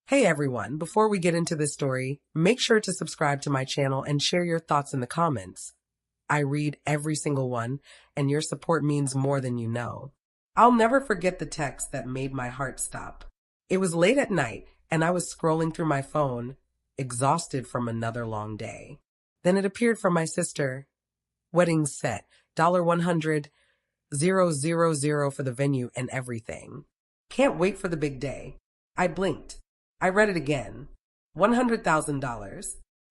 Hey everyone, before we get into this story, make sure to subscribe to my channel and share your thoughts in the comments. I read every single one, and your support means more than you know. I'll never forget the text that made my heart stop. It was late at night, and I was scrolling through my phone, exhausted from another long day. Then it appeared from my sister. Wedding set, $100,000 for the venue and everything. Can't wait for the big day. I blinked. I read it again. $100,000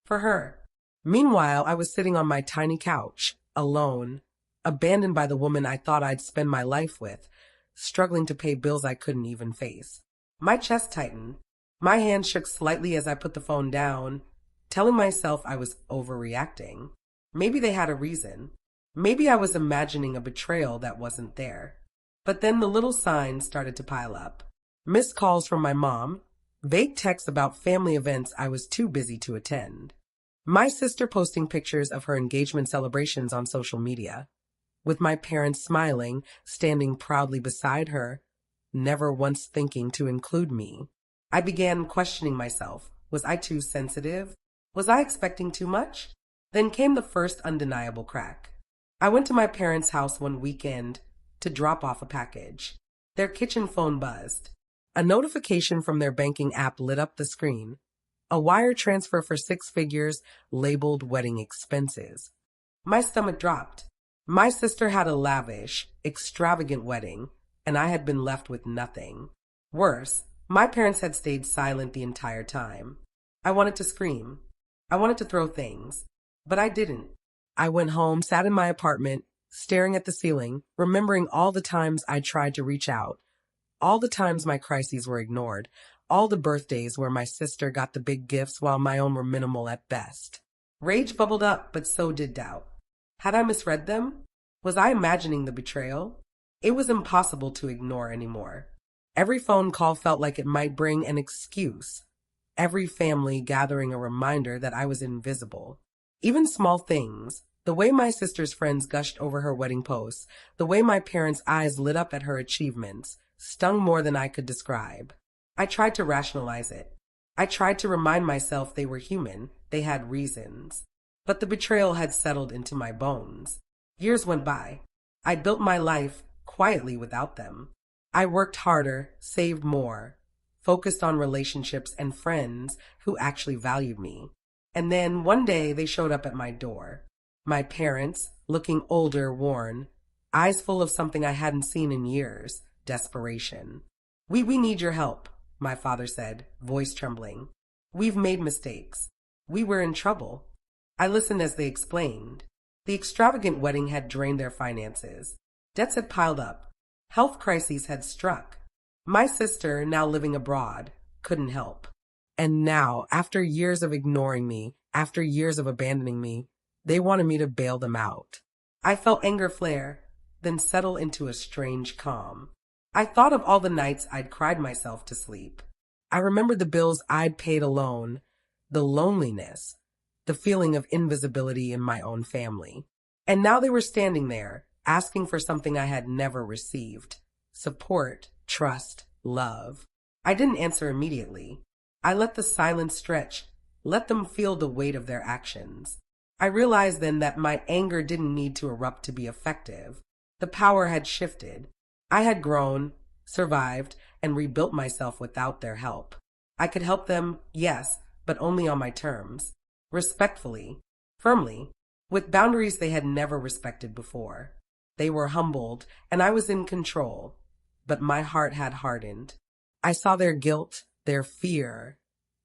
for her. Meanwhile, I was sitting on my tiny couch, alone, abandoned by the woman I thought I'd spend my life with, struggling to pay bills I couldn't even face. My chest tightened. My hand shook slightly as I put the phone down, telling myself I was overreacting. Maybe they had a reason. Maybe I was imagining a betrayal that wasn't there. But then the little signs started to pile up. Missed calls from my mom, vague texts about family events I was too busy to attend. My sister posting pictures of her engagement celebrations on social media, with my parents smiling, standing proudly beside her, never once thinking to include me. I began questioning myself. Was I too sensitive? Was I expecting too much? Then came the first undeniable crack. I went to my parents' house one weekend to drop off a package. Their kitchen phone buzzed. A notification from their banking app lit up the screen. A wire transfer for 6 figures labeled wedding expenses. My stomach dropped. My sister had a lavish, extravagant wedding, and I had been left with nothing. Worse, my parents had stayed silent the entire time. I wanted to scream. I wanted to throw things, but I didn't. I went home, sat in my apartment, staring at the ceiling, remembering all the times I tried to reach out. All the times my crises were ignored, all the birthdays where my sister got the big gifts while my own were minimal at best. Rage bubbled up, but so did doubt. Had I misread them? Was I imagining the betrayal? It was impossible to ignore anymore. Every phone call felt like it might bring an excuse. Every family gathering a reminder that I was invisible. Even small things, the way my sister's friends gushed over her wedding posts, the way my parents' eyes lit up at her achievements, stung more than I could describe. I tried to rationalize it. I tried to remind myself they were human, they had reasons. But the betrayal had settled into my bones. Years went by. I built my life quietly without them. I worked harder, saved more, focused on relationships and friends who actually valued me. And then one day they showed up at my door. My parents, looking older, worn, eyes full of something I hadn't seen in years. Desperation. We need your help, my father said, voice trembling. We've made mistakes. We were in trouble. I listened as they explained. The extravagant wedding had drained their finances. Debts had piled up. Health crises had struck. My sister, now living abroad, couldn't help. And now, after years of ignoring me, after years of abandoning me, they wanted me to bail them out. I felt anger flare, then settle into a strange calm. I thought of all the nights I'd cried myself to sleep. I remembered the bills I'd paid alone, the loneliness, the feeling of invisibility in my own family. And now they were standing there, asking for something I had never received. Support, trust, love. I didn't answer immediately. I let the silence stretch, let them feel the weight of their actions. I realized then that my anger didn't need to erupt to be effective. The power had shifted. I had grown, survived, and rebuilt myself without their help. I could help them, yes, but only on my terms. Respectfully, firmly, with boundaries they had never respected before. They were humbled, and I was in control. But my heart had hardened. I saw their guilt, their fear,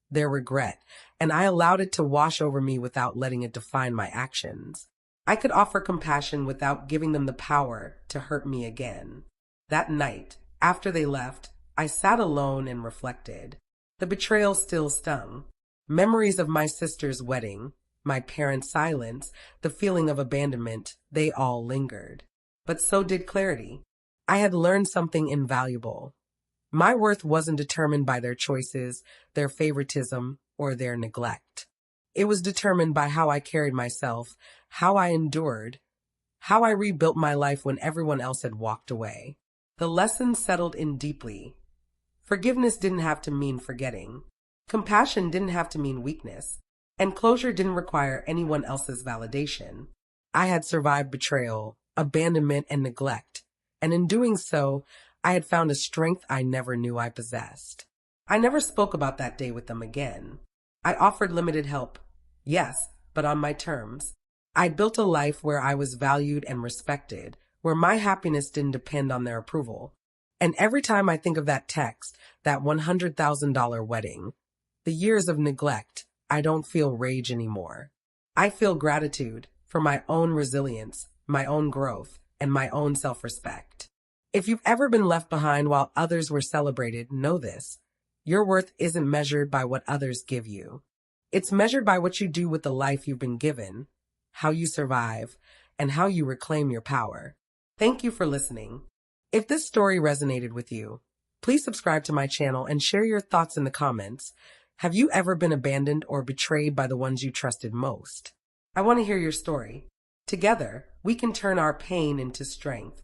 their regret, and I allowed it to wash over me without letting it define my actions. I could offer compassion without giving them the power to hurt me again. That night, after they left, I sat alone and reflected. The betrayal still stung. Memories of my sister's wedding, my parents' silence, the feeling of abandonment, they all lingered. But so did clarity. I had learned something invaluable. My worth wasn't determined by their choices, their favoritism, or their neglect. It was determined by how I carried myself, how I endured, how I rebuilt my life when everyone else had walked away. The lesson settled in deeply. Forgiveness didn't have to mean forgetting. Compassion didn't have to mean weakness, and closure didn't require anyone else's validation. I had survived betrayal, abandonment, and neglect, and in doing so, I had found a strength I never knew I possessed. I never spoke about that day with them again. I offered limited help, yes, but on my terms. I built a life where I was valued and respected, where my happiness didn't depend on their approval. And every time I think of that text, that $100,000 wedding, the years of neglect, I don't feel rage anymore. I feel gratitude for my own resilience, my own growth, and my own self-respect. If you've ever been left behind while others were celebrated, know this. Your worth isn't measured by what others give you. It's measured by what you do with the life you've been given, how you survive, and how you reclaim your power. Thank you for listening. If this story resonated with you, please subscribe to my channel and share your thoughts in the comments. Have you ever been abandoned or betrayed by the ones you trusted most? I want to hear your story. Together, we can turn our pain into strength.